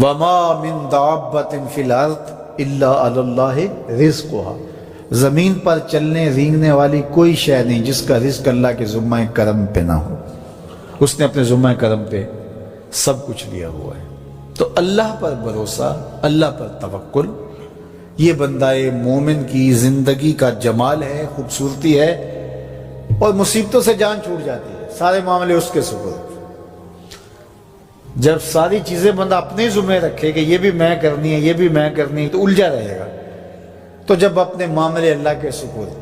وما من دابۃ فی الارض الا علی اللہ رزقها، زمین پر چلنے رینگنے والی کوئی شے نہیں جس کا رزق اللہ کے ذمہ کرم پہ نہ ہو، اس نے اپنے ذمہ کرم پہ سب کچھ لیا ہوا ہے۔ تو اللہ پر بھروسہ، اللہ پر توکل، یہ بندہ مومن کی زندگی کا جمال ہے، خوبصورتی ہے، اور مصیبتوں سے جان چھوٹ جاتی ہے، سارے معاملے اس کے سپرد۔ جب ساری چیزیں بندہ اپنے ذمہ رکھے کہ یہ بھی میں کرنی ہے، یہ بھی میں کرنی ہے، تو الجھا رہے گا۔ تو جب اپنے معاملے اللہ کے سپرد،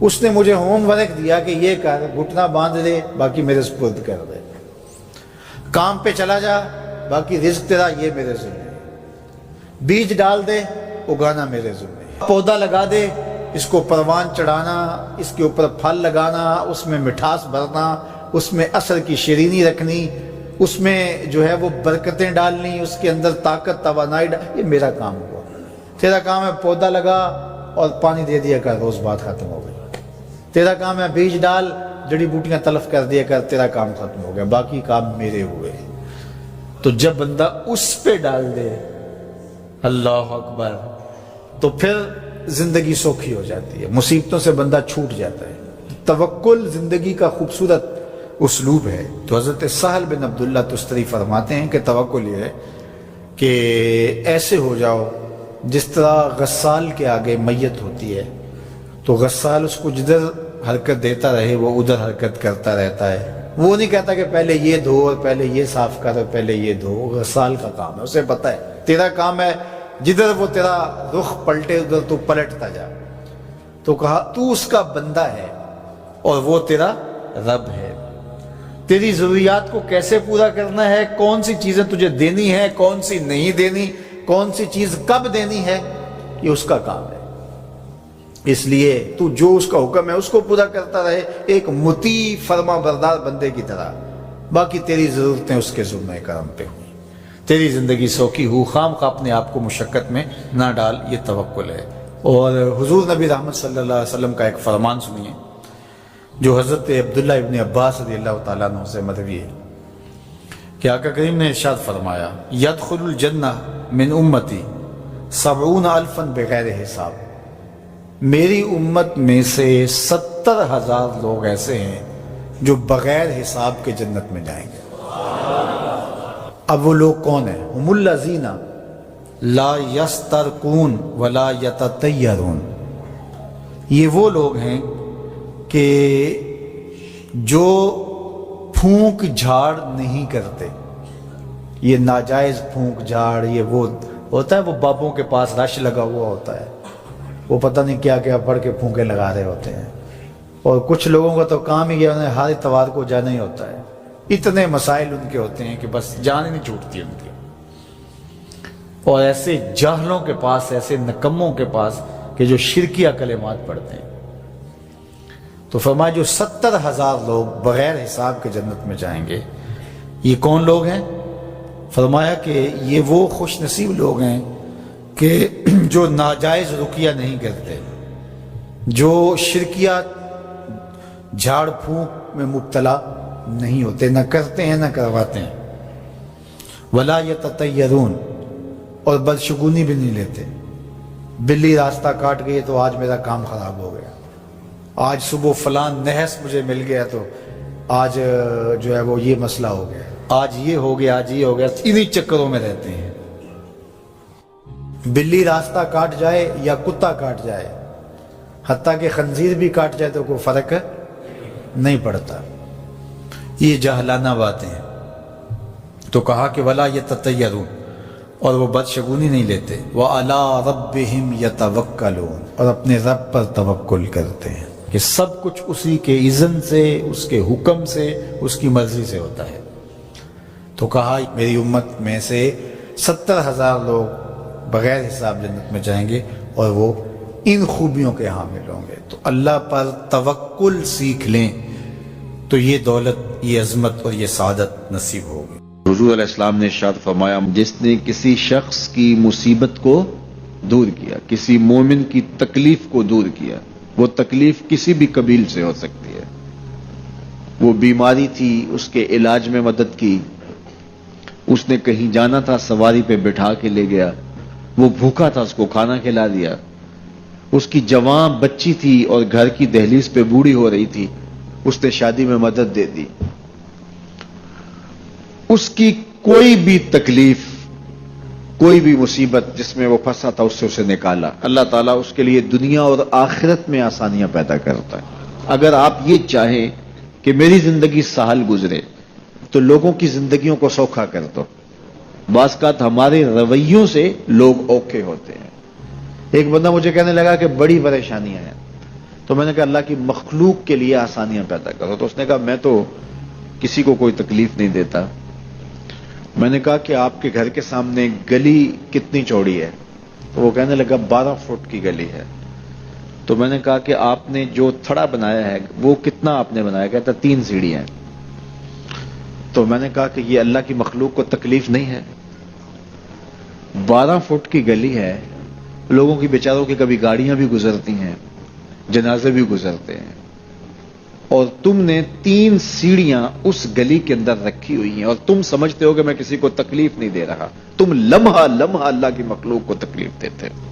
اس نے مجھے ہوم ورک دیا کہ یہ کر، گھٹنا باندھ لے، باقی میرے سپرد کر دے، کام پہ چلا جا، باقی رزق تیرا، یہ میرے ذمہ ہے، بیج ڈال دے، اگانا میرے ذمہ ہے، پودا لگا دے، اس کو پروان چڑھانا، اس کے اوپر پھل لگانا، اس میں مٹھاس بھرنا، اس میں اثر کی شیرینی رکھنی، اس میں جو ہے وہ برکتیں ڈالنی، اس کے اندر طاقت توانائی یہ میرا کام ہوا۔ تیرا کام ہے پودا لگا اور پانی دے دیا کر، روز بات ختم ہو گئی۔ تیرا کام ہے بیج ڈال، جڑی بوٹیاں تلف کر دیا کر، تیرا کام ختم ہو گیا، باقی کام میرے ہوئے۔ تو جب بندہ اس پہ ڈال دے، اللہ اکبر، تو پھر زندگی سوکھی ہو جاتی ہے، مصیبتوں سے بندہ چھوٹ جاتا ہے۔ توکل زندگی کا خوبصورت اسلوب ہے۔ تو حضرت سہل بن عبداللہ تستری فرماتے ہیں کہ توکل یہ ہے کہ ایسے ہو جاؤ جس طرح غسال کے آگے میت ہوتی ہے تو غسال اس کو جدھر حرکت دیتا رہے وہ ادھر حرکت کرتا رہتا ہے، وہ نہیں کہتا کہ پہلے یہ دھو اور پہلے یہ صاف کر اور پہلے یہ دھو۔ غسال کا کام ہے، اسے پتہ ہے تیرا کام ہے جدھر وہ تیرا رخ پلٹے ادھر تو پلٹتا جا۔ تو کہا تو اس کا بندہ ہے اور وہ تیرا رب ہے، تیری ضروریات کو کیسے پورا کرنا ہے، کون سی چیزیں تجھے دینی ہے، کون سی نہیں دینی، کون سی چیز کب دینی ہے، یہ اس کا کام ہے۔ اس لیے تو جو اس کا حکم ہے اس کو پورا کرتا رہے، ایک مطیع فرما بردار بندے کی طرح، باقی تیری ضرورتیں اس کے ذمہ کرم پہ ہوئی، تیری زندگی سوکھی ہو، خام خواہ اپنے آپ کو مشقت میں نہ ڈال، یہ توکل ہے۔ اور حضور نبی رحمت صلی اللہ علیہ وسلم کا ایک فرمان سنیے جو حضرت عبداللہ ابن عباس رضی اللہ تعالیٰ عنہ سے مروی ہے کہ آقا کریم نے ارشاد فرمایا، یدخل الجنہ من امتی 70,000 بغیر حساب، میری امت میں سے 70,000 لوگ ایسے ہیں جو بغیر حساب کے جنت میں جائیں گے۔ اب وہ لوگ کون ہیں؟ ہم الذین لا یسترقون ولا یتطیرون، یہ وہ لوگ ہیں کہ جو پھونک جھاڑ نہیں کرتے۔ یہ ناجائز پھونک جھاڑ، یہ وہ ہوتا ہے، وہ بابوں کے پاس رش لگا ہوا ہوتا ہے، وہ پتہ نہیں کیا کیا پڑھ کے پھونکے لگا رہے ہوتے ہیں، اور کچھ لوگوں کا تو کام ہی ہے انہیں ہر اتوار کو جانا ہی ہوتا ہے، اتنے مسائل ان کے ہوتے ہیں کہ بس جان ہی نہیں چھوٹتی ان کی۔ اور ایسے جاہلوں کے پاس، ایسے نکموں کے پاس کہ جو شرکیہ کلمات پڑھتے ہیں۔ تو فرمایا جو 70,000 لوگ بغیر حساب کے جنت میں جائیں گے، یہ کون لوگ ہیں؟ فرمایا کہ یہ وہ خوش نصیب لوگ ہیں کہ جو ناجائز رقیہ نہیں کرتے، جو شرکیہ جھاڑ پھونک میں مبتلا نہیں ہوتے، نہ کرتے ہیں نہ کرواتے ہیں۔ ولا یتطیرون، اور بدشگونی بھی نہیں لیتے۔ بلی راستہ کاٹ گئی تو آج میرا کام خراب ہو گیا، آج صبح فلان نحس مجھے مل گیا تو آج جو ہے وہ یہ مسئلہ ہو گیا، آج یہ ہو گیا، آج یہ ہو گیا، انہی چکروں میں رہتے ہیں۔ بلی راستہ کاٹ جائے یا کتا کاٹ جائے، حتیٰ کہ خنزیر بھی کاٹ جائے تو کوئی فرق نہیں پڑتا۔ یہ جاہلانہ باتیں ہیں۔ تو کہا کہ ولا یتطیرون، اور وہ بدشگونی نہیں لیتے، وَعَلَىٰ رَبِّهِمْ يَتَوَكَّلُونَ، اور اپنے رب پر توکل کرتے ہیں کہ سب کچھ اسی کے اذن سے، اس کے حکم سے، اس کی مرضی سے ہوتا ہے۔ تو کہا میری امت میں سے 70,000 لوگ بغیر حساب جنت میں جائیں گے اور وہ ان خوبیوں کے حامل ہوں گے۔ تو اللہ پر توکل سیکھ لیں تو یہ دولت، یہ عظمت اور یہ سعادت نصیب ہوگی۔ حضور علیہ السلام نے ارشاد فرمایا، جس نے کسی شخص کی مصیبت کو دور کیا، کسی مومن کی تکلیف کو دور کیا، وہ تکلیف کسی بھی قبیل سے ہو سکتی ہے، وہ بیماری تھی، اس کے علاج میں مدد کی، اس نے کہیں جانا تھا، سواری پہ بٹھا کے لے گیا، وہ بھوکا تھا، اس کو کھانا کھلا دیا. اس کی جوان بچی تھی اور گھر کی دہلیز پہ بوڑھی ہو رہی تھی، اس نے شادی میں مدد دے دی. اس کی کوئی بھی تکلیف، کوئی بھی مصیبت جس میں وہ پھنسا تھا، اس سے اسے نکالا. اللہ تعالیٰ اس کے لیے دنیا اور آخرت میں آسانیاں پیدا کرتا ہے. اگر آپ یہ چاہیں کہ میری زندگی سہل گزرے تو لوگوں کی زندگیوں کو سوکھا کر دو. بعض اوقات ہمارے رویوں سے لوگ اوکھے ہوتے ہیں. ایک بندہ مجھے کہنے لگا کہ بڑی پریشانیاں ہیں، تو میں نے کہا اللہ کی مخلوق کے لیے آسانیاں پیدا کرو. تو اس نے کہا میں تو کسی کو کوئی تکلیف نہیں دیتا. میں نے کہا کہ آپ کے گھر کے سامنے گلی کتنی چوڑی ہے؟ تو وہ کہنے لگا 12 فٹ کی گلی ہے. تو میں نے کہا کہ آپ نے جو تھڑا بنایا ہے وہ کتنا آپ نے بنایا؟ کہتا 3 سیڑھیاں. تو میں نے کہا کہ یہ اللہ کی مخلوق کو تکلیف نہیں ہے؟ 12 فٹ کی گلی ہے، لوگوں کی بیچاروں کی کبھی گاڑیاں بھی گزرتی ہیں، جنازے بھی گزرتے ہیں، اور تم نے 3 سیڑھیاں اس گلی کے اندر رکھی ہوئی ہیں اور تم سمجھتے ہو کہ میں کسی کو تکلیف نہیں دے رہا. تم لمحہ لمحہ اللہ کی مخلوق کو تکلیف دیتے ہو.